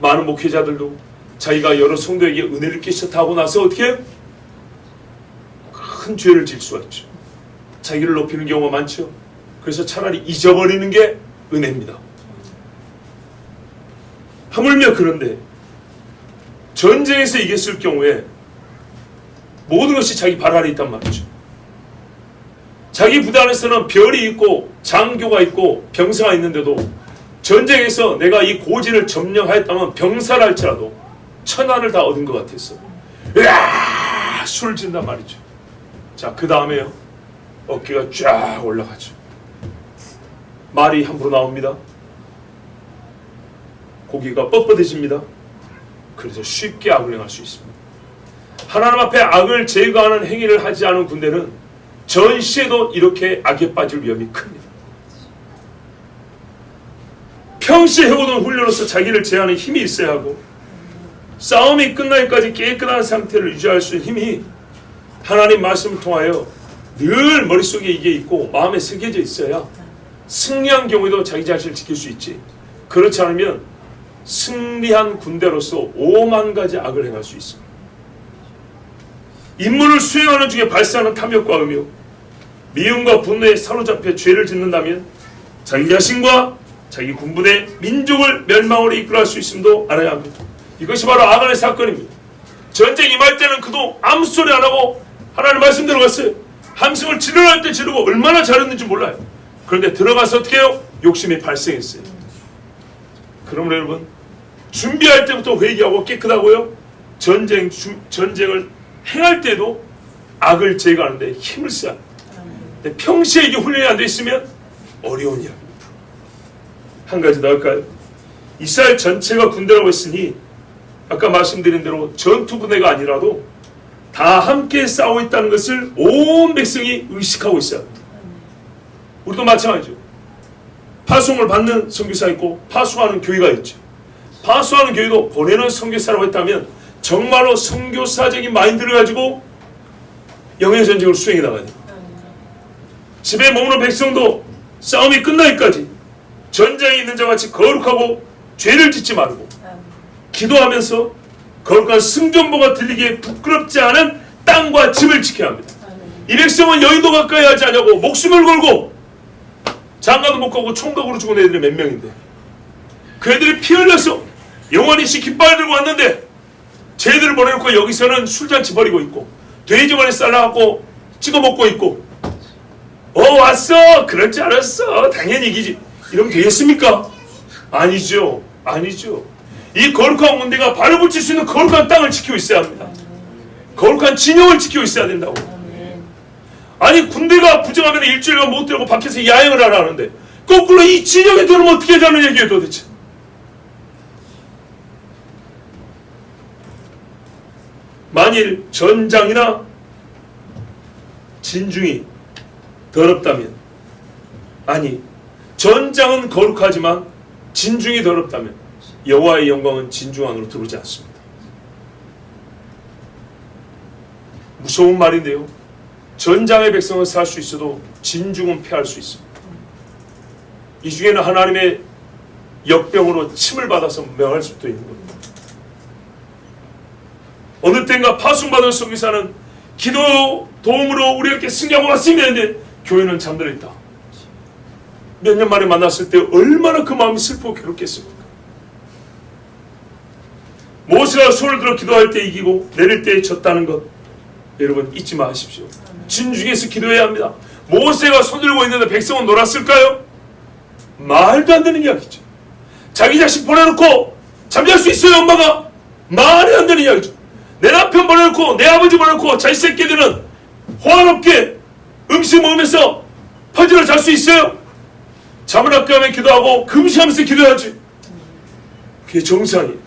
많은 목회자들도 자기가 여러 성도에게 은혜를 끼쳤다 하고 나서 어떻게 해요? 큰 죄를 질 수가 있죠. 자기를 높이는 경우가 많죠. 그래서 차라리 잊어버리는 게 은혜입니다. 하물며 그런데 전쟁에서 이겼을 경우에 모든 것이 자기 발 아래 있단 말이죠. 자기 부대 안에서는 별이 있고 장교가 있고 병사가 있는데도 전쟁에서 내가 이 고지를 점령하였다면 병사를 할지라도 천안을 다 얻은 것 같았어. 으아! 술을 진단 말이죠. 자, 그 다음에요, 어깨가 쫙 올라가죠. 말이 함부로 나옵니다. 고기가 뻣뻣해집니다. 그래서 쉽게 악을 행할 수 있습니다. 하나님 앞에 악을 제거하는 행위를 하지 않은 군대는 전시에도 이렇게 악에 빠질 위험이 큽니다. 평시에 해오던 훈련으로서 자기를 제하는 힘이 있어야 하고, 싸움이 끝나기까지 깨끗한 상태를 유지할 수 있는 힘이 하나님 말씀을 통하여 늘 머릿속에 이게 있고 마음에 새겨져 있어야 승리한 경우에도 자기 자신을 지킬 수 있지. 그렇지 않으면 승리한 군대로서 5만 가지 악을 행할 수 있습니다. 임무를 수행하는 중에 발생하는 탐욕과 음욕, 미움과 분노에 사로잡혀 죄를 짓는다면 자기 자신과 자기 군부대, 민족을 멸망으로 이끌어갈 수 있음도 알아야 합니다. 이것이 바로 아간의 사건입니다. 전쟁 임할 때는 그도 아무 소리 안 하고 하나님 말씀대로 갔어요. 함성을 지르할 때 지르고 얼마나 잘했는지 몰라요. 그런데 들어가서 어떻게 해요? 욕심이 발생했어요. 그러므로 여러분, 준비할 때부터 회개하고 깨끗하고요, 전쟁을 행할 때도 악을 제거하는데 힘을 써야 합니다. 근데 평시에 이게 훈련이 안 돼 있으면 어려운 이야기입니다. 한 가지 더 할까요? 이스라엘 전체가 군대라고 했으니 아까 말씀드린 대로 전투 부대가 아니라도 다 함께 싸우고 있다는 것을 온 백성이 의식하고 있어야 합니다. 우리도 마찬가지죠. 파송을 받는 선교사 있고 파송하는 교회가 있죠. 파송하는 교회도 보내는 선교사라고 했다면 정말로 선교사적인 마인드를 가지고 영의 전쟁을 수행해 나가야 됩니다. 집에 머무는 백성도 싸움이 끝나기까지 전장에 있는 자와 같이 거룩하고 죄를 짓지 말고 기도하면서 거룩한 승전보가 들리기에 부끄럽지 않은 땅과 집을 지켜야 합니다. 이 백성은 여인도 가까이 하지 않냐고 목숨을 걸고 장가도 못 가고 총각으로 죽은 애들이 몇 명인데 그 애들이 피 흘려서 영원히 깃발 들고 왔는데 쟤들을 보내놓고 여기서는 술잔치 벌이고 있고 돼지머리 잘라갖고 찍어 먹고 있고 왔어 그럴 줄 알았어 당연히 이기지 이러면 되겠습니까? 아니죠. 아니죠. 이 거룩한 군대가 발을 붙일 수 있는 거룩한 땅을 지키고 있어야 합니다. 거룩한 진영을 지키고 있어야 된다고. 아니 군대가 부정하면 일주일간 못 들고 밖에서 야영을 하라 하는데 거꾸로 이 진영에 들어오면 어떻게 하자는 얘기예요 도대체. 만일 전장이나 진중이 더럽다면 아니 전장은 거룩하지만 진중이 더럽다면 여호와의 영광은 진중 안으로 들어오지 않습니다. 무서운 말인데요. 전장의 백성은 살 수 있어도 진중은 패할 수 있습니다. 이 중에는 하나님의 역병으로 침을 받아서 명할 수도 있는 겁니다. 어느 때인가 파송받은 선교사는 기도 도움으로 우리에게 승리하고 왔습니다 했는데 교회는 잠들어 있다. 몇 년 만에 만났을 때 얼마나 그 마음이 슬프고 괴롭겠습니까? 모세가 손을 들어 기도할 때 이기고 내릴 때 졌다는 것 여러분 잊지 마십시오. 진중에서 기도해야 합니다. 모세가 손 들고 있는데 백성은 놀았을까요? 말도 안 되는 이야기죠. 자기 자식 보내놓고 잠잘 수 있어요 엄마가? 말이 안 되는 이야기죠. 내 남편 보내놓고 내 아버지 보내놓고 자식 새끼들은 호환 없게 음식 먹으면서 퍼즐을 잘 수 있어요? 잠을 아껴 하면 기도하고 금시하면서 기도해야지. 그게 정상이에요.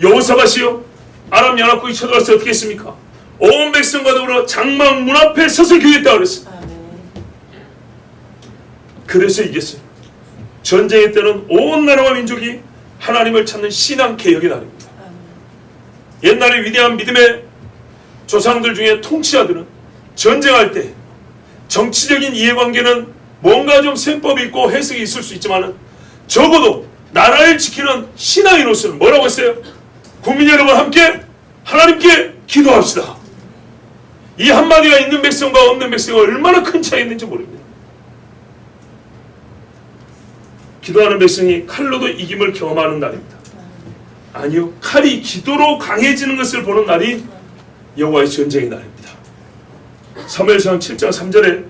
여호사밧이요 아람 연합국이 쳐들어왔을 때 어떻게 했습니까? 온 백성과 더불어 장막 문 앞에 서서 기도했다고 그랬어요. 그래서 이겼어요. 전쟁의 때는 온 나라와 민족이 하나님을 찾는 신앙 개혁의 날입니다. 옛날에 위대한 믿음의 조상들 중에 통치자들은 전쟁할 때 정치적인 이해관계는 뭔가 좀 셈법이 있고 해석이 있을 수 있지만 적어도 나라를 지키는 신앙인으로서는 뭐라고 했어요? 국민 여러분 함께 하나님께 기도합시다. 이 한마디가 있는 백성과 없는 백성이 얼마나 큰 차이 있는지 모릅니다. 기도하는 백성이 칼로도 이김을 경험하는 날입니다. 아니요, 칼이 기도로 강해지는 것을 보는 날이 여호와의 전쟁의 날입니다. 사무엘상 7장 3절에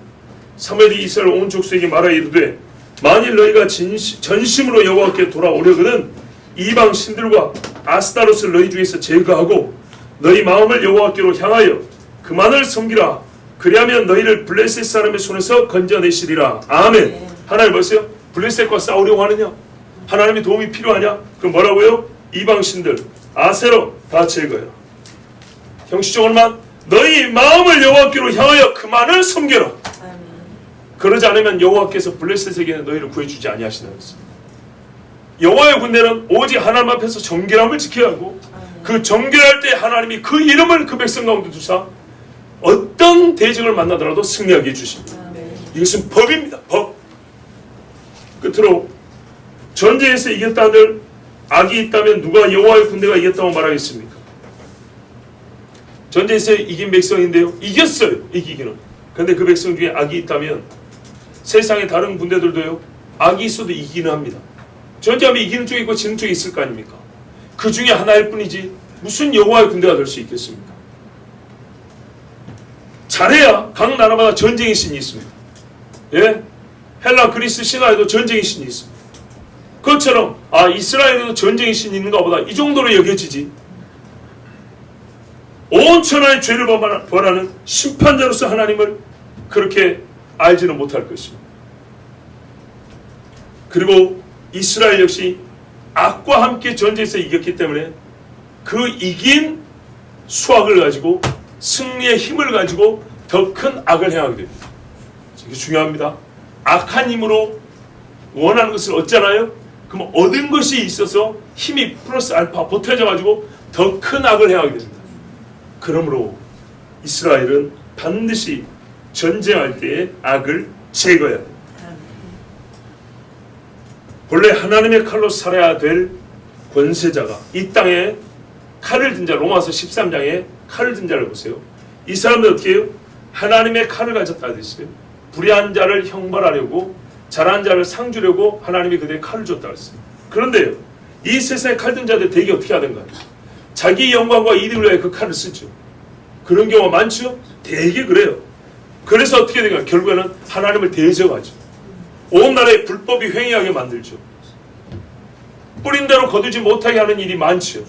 사무엘이 이스라엘 온 족속에게 말하여 이르되 만일 너희가 전심으로 여호와께 돌아오려거든 이방 신들과 아스타롯을 너희 중에서 제거하고 너희 마음을 여호와께로 향하여 그만을 섬기라. 그리하면 너희를 블레셋 사람의 손에서 건져내시리라. 아멘. 하나님 보세요. 블레셋과 싸우려고 하느냐? 하나님의 도움이 필요하냐? 그럼 뭐라고요? 이방 신들 아세로 다 제거해라. 형식적으로만 너희 마음을 여호와께로 향하여 그만을 섬겨라. 그러지 않으면 여호와께서 블레셋에게 너희를 구해주지 아니하시는 것입니다. 여호와의 군대는 오직 하나님 앞에서 정결함을 지켜야 하고 그 정결할 때 하나님이 그 이름을 그 백성 가운데 두사 어떤 대적을 만나더라도 승리하게 해주십니다. 이것은 법입니다. 법. 끝으로 전쟁에서 이겼다들 악이 있다면 누가 여호와의 군대가 이겼다고 말하겠습니까? 전쟁에서 이긴 백성인데요. 이겼어요. 이기기는. 그런데 그 백성 중에 악이 있다면 세상의 다른 군대들도요. 악이 있어도 이기는 합니다. 전쟁하면 이기는 쪽이 있고 지는 쪽이 있을 거 아닙니까? 그 중에 하나일 뿐이지 무슨 여호와의 군대가 될 수 있겠습니까? 잘해야 각 나라마다 전쟁의 신이 있습니다. 예? 헬라, 그리스, 신화에도 전쟁의 신이 있습니다. 그것처럼 이스라엘에도 전쟁의 신이 있는가 보다 이 정도로 여겨지지. 온 온 천하의 죄를 벌하는 심판자로서 하나님을 그렇게 알지는 못할 것입니다. 그리고 이스라엘 역시 악과 함께 전쟁에서 이겼기 때문에 그 이긴 수확을 가지고 승리의 힘을 가지고 더 큰 악을 행하게 됩니다. 이게 중요합니다. 악한 힘으로 원하는 것을 얻잖아요. 그럼 얻은 것이 있어서 힘이 플러스 알파 보태져 가지고 더 큰 악을 행하게 됩니다. 그러므로 이스라엘은 반드시 전쟁할 때에 악을 제거해야 됩니다. 본래 하나님의 칼로 살아야 될 권세자가 이 땅에 칼을 든 자, 로마서 13장에 칼을 든 자를 보세요. 이 사람들 어떻게 해요? 하나님의 칼을 가졌다 했어요. 불의한 자를 형벌하려고, 잘한 자를 상 주려고 하나님이 그들의 칼을 줬다 했어요. 그런데요, 이 세상에 칼 든 자들 대개 어떻게 하던가요? 자기 영광과 이득을 위해 그 칼을 쓰죠. 그런 경우가 많죠? 대개 그래요. 그래서 어떻게 되냐? 결국에는 하나님을 대적하죠. 온 나라에 불법이 횡행하게 만들죠. 뿌린 대로 거두지 못하게 하는 일이 많죠.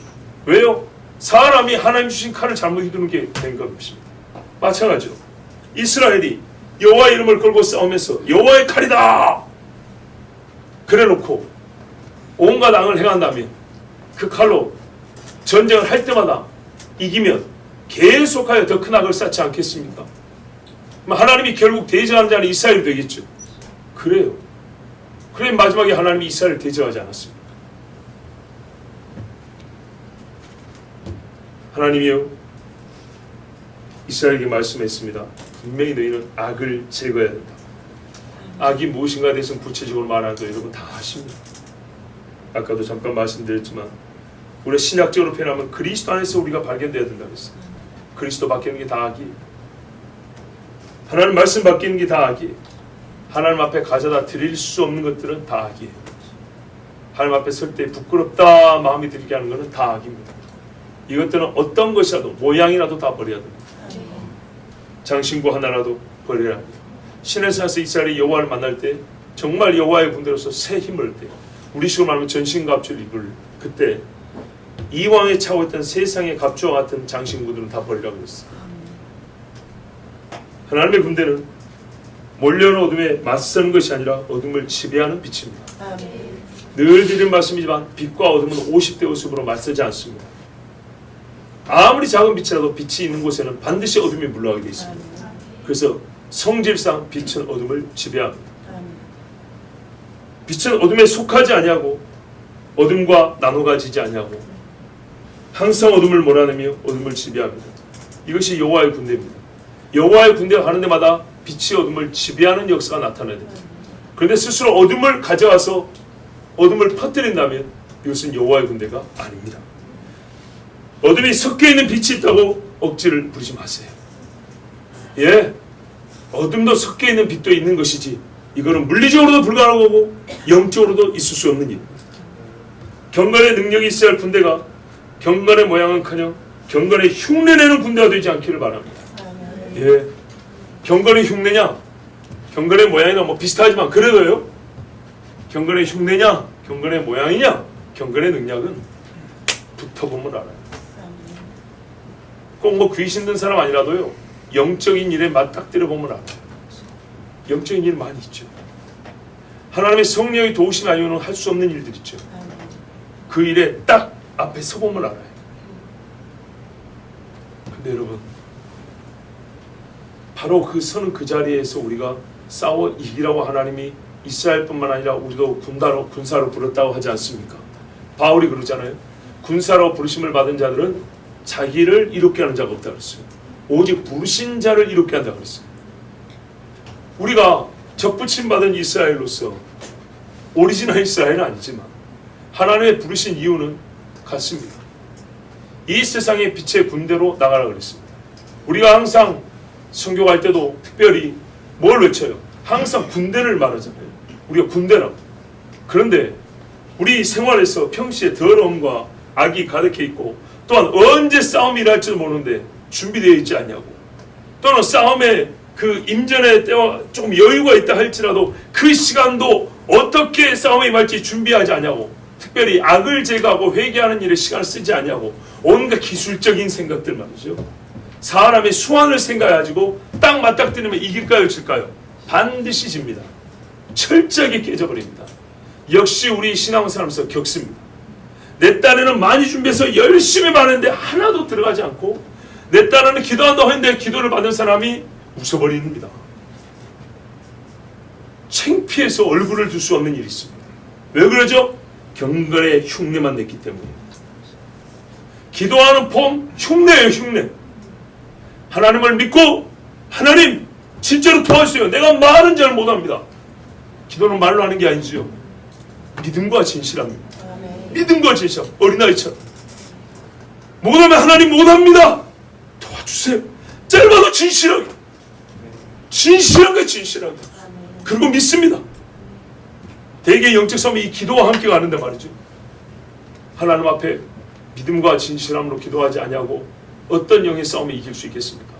왜요? 사람이 하나님 주신 칼을 잘못 휘두르는 게 된 것입니다. 마찬가지로 이스라엘이 여호와 이름을 걸고 싸우면서 여호와의 칼이다 그래놓고 온갖 악을 행한다면 그 칼로 전쟁을 할 때마다 이기면 계속하여 더 큰 악을 쌓지 않겠습니까? 하나님이 결국 대적하는 자는 이스라엘이 되겠죠. 그래요. 그래 마지막에 하나님이 이스라엘을 대적하지 않았습니다. 하나님이요 이스라엘에게 말씀했습니다. 분명히 너희는 악을 제거해야 된다. 악이 무엇인가에 대해서는 구체적으로 말하는 여러분 다 아십니다. 아까도 잠깐 말씀드렸지만 우리가 신약적으로 표현하면 그리스도 안에서 우리가 발견되어야 된다고 했어요. 그리스도 바뀌는 게 다 악이에요. 하나님 말씀 바뀌는 게 다 악이에요. 하나님 앞에 가져다 드릴 수 없는 것들은 다 악이에요. 하나님 앞에 설 때 부끄럽다 마음이 들게 하는 것은 다 악입니다. 이것들은 어떤 것이라도 모양이라도 다 버려야 됩니다. 장신구 하나라도 버려야 합니다. 신의 산에서 이스라엘이 여호와를 만날 때 정말 여호와의 군대로서 새 힘을 얻을 때 우리 식으로 말하면 전신갑주를 입을 그때 이왕에 차고 있던 세상의 갑주와 같은 장신구들은 다 버리라고 했어요. 하나님의 군대는 몰려오는 어둠에 맞서는 것이 아니라 어둠을 지배하는 빛입니다. 늘 드린 말씀이지만 빛과 어둠은 50대 50으로 맞서지 않습니다. 아무리 작은 빛이라도 빛이 있는 곳에는 반드시 어둠이 물러가게 되어 있습니다. 그래서 성질상 빛은 어둠을 지배합니다. 빛은 어둠에 속하지 아니하고 어둠과 나눠가지지 아니하고 항상 어둠을 몰아내며 어둠을 지배합니다. 이것이 여호와의 군대입니다. 여호와의 군대가 가는 데마다 빛이 어둠을 지배하는 역사가 나타나야 됩니다. 그런데 스스로 어둠을 가져와서 어둠을 퍼뜨린다면 이것은 여호와의 군대가 아닙니다. 어둠이 섞여 있는 빛이 있다고 억지를 부리지 마세요. 예, 어둠도 섞여 있는 빛도 있는 것이지 이거는 물리적으로도 불가능하고 영적으로도 있을 수 없는 일입니다. 경건의 능력이 있어야 할 군대가 경건의 모양은커녕 경건의 흉내내는 군대가 되지 않기를 바랍니다. 예, 경건의 흉내냐, 경건의 모양이나 뭐 비슷하지만 그래도요. 경건의 흉내냐, 경건의 모양이냐, 경건의 능력은 붙어보면 알아요. 꼭 뭐 귀신 든 사람 아니라도요. 영적인 일에 맞닥뜨려 보면 알아요. 영적인 일 많이 있죠. 하나님의 성령의 도우심 아니면 할 수 없는 일들 있죠. 그 일에 딱 앞에 서보면 알아요. 근데 여러분 바로 그 서는 그 자리에서 우리가 싸워 이기라고 하나님이 이스라엘뿐만 아니라 우리도 군사로 부르었다고 하지 않습니까? 바울이 그러잖아요. 군사로 부르심을 받은 자들은 자기를 이롭게 하는 자가 없다고 그랬어요. 오직 부르신 자를 이롭게 한다고 그랬어요. 우리가 적부침 받은 이스라엘로서 오리지널 이스라엘은 아니지만 하나님의 부르신 이유는 같습니다. 이 세상의 빛의 군대로 나가라 그랬습니다. 우리가 항상 선교할 때도 특별히 뭘 외쳐요? 항상 군대를 말하잖아요. 우리가 군대라고. 그런데 우리 생활에서 평시에 더러움과 악이 가득해 있고 또한 언제 싸움이 일어날지도 모르는데 준비되어 있지 않냐고. 또는 싸움에 그 임전의 때와 조금 여유가 있다 할지라도 그 시간도 어떻게 싸움에 임할지 준비하지 않냐고. 특별히 악을 제거하고 회개하는 일에 시간을 쓰지 않냐고. 온갖 기술적인 생각들 말이죠. 사람의 수완을 생각해가지고 딱 맞닥뜨리면 이길까요, 질까요? 반드시 집니다. 철저하게 깨져버립니다. 역시 우리 신앙생활에서 겪습니다. 내 딴에는 많이 준비해서 열심히 받는데 하나도 들어가지 않고, 내 딴에는 기도한다고 했는데 기도를 받은 사람이 웃어버립니다. 창피해서 얼굴을 들 수 없는 일이 있습니다. 왜 그러죠? 경건의 흉내만 냈기 때문입니다. 기도하는 폼 흉내예요, 흉내. 하나님을 믿고, 하나님 진짜로 도와주세요. 내가 말은 잘 못합니다. 기도는 말로 하는 게 아니지요. 믿음과 진실함입니다. 믿음과 진실함. 어린아이처럼 못하면 하나님 못합니다, 도와주세요. 짧아도 진실하게, 진실하게, 진실하게. 그리고 믿습니다. 대개 영적 싸움이 이 기도와 함께 가는데 말이죠. 하나님 앞에 믿음과 진실함으로 기도하지 아니하고 어떤 영의 싸움에 이길 수 있겠습니까?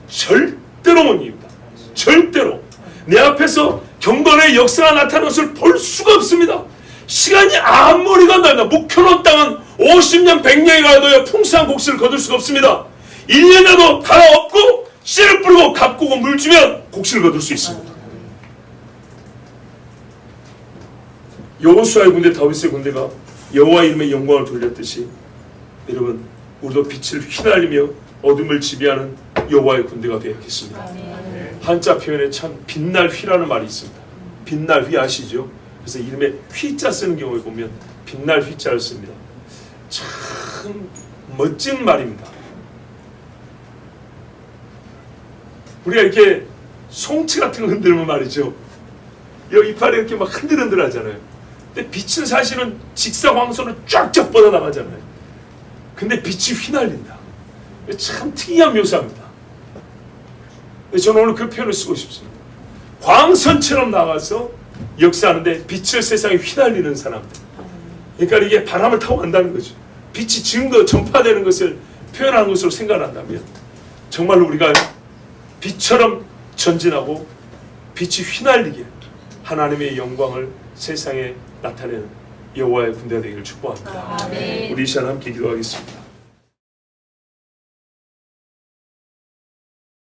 절대로 못 이깁니다. 절대로. 내 앞에서 경건의 역사가 나타나는 것을 볼 수가 없습니다. 시간이 아무리 간다면 묵혀놓은 땅은 50년 100년이 가도 풍성한 곡식을 거둘 수가 없습니다. 1년에도 다 없고 씨를 뿌리고 가꾸고 물 주면 곡식을 거둘 수 있습니다. 여호수아의 군대, 다윗의 군대가 여호와 이름의 영광을 돌렸듯이, 여러분 우리도 빛을 휘날리며 어둠을 지배하는 여호와의 군대가 되었겠습니다. 한자 표현에 참 빛날 휘라는 말이 있습니다. 빛날 휘 아시죠? 그래서 이름에 휘자 쓰는 경우에 보면 빛날 휘자를 씁니다. 참 멋진 말입니다. 우리가 이렇게 송치 같은 거 흔들면 말이죠, 여기 이빨이 이렇게 막 흔들흔들 하잖아요. 근데 빛은 사실은 직사광선으로 쫙쫙 뻗어나가잖아요. 근데 빛이 휘날린다. 참 특이한 묘사입니다. 저는 오늘 그 표현을 쓰고 싶습니다. 광선처럼 나가서 역사하는데 빛을 세상에 휘날리는 사람들. 그러니까 이게 바람을 타고 간다는 거죠. 빛이 증거, 전파되는 것을 표현하는 것으로 생각한다면 정말로 우리가 빛처럼 전진하고 빛이 휘날리게 하나님의 영광을 세상에 나타내는 여호와의 군대가 되기를 축복합니다. 아멘. 우리 이 시간 함께 기도하겠습니다.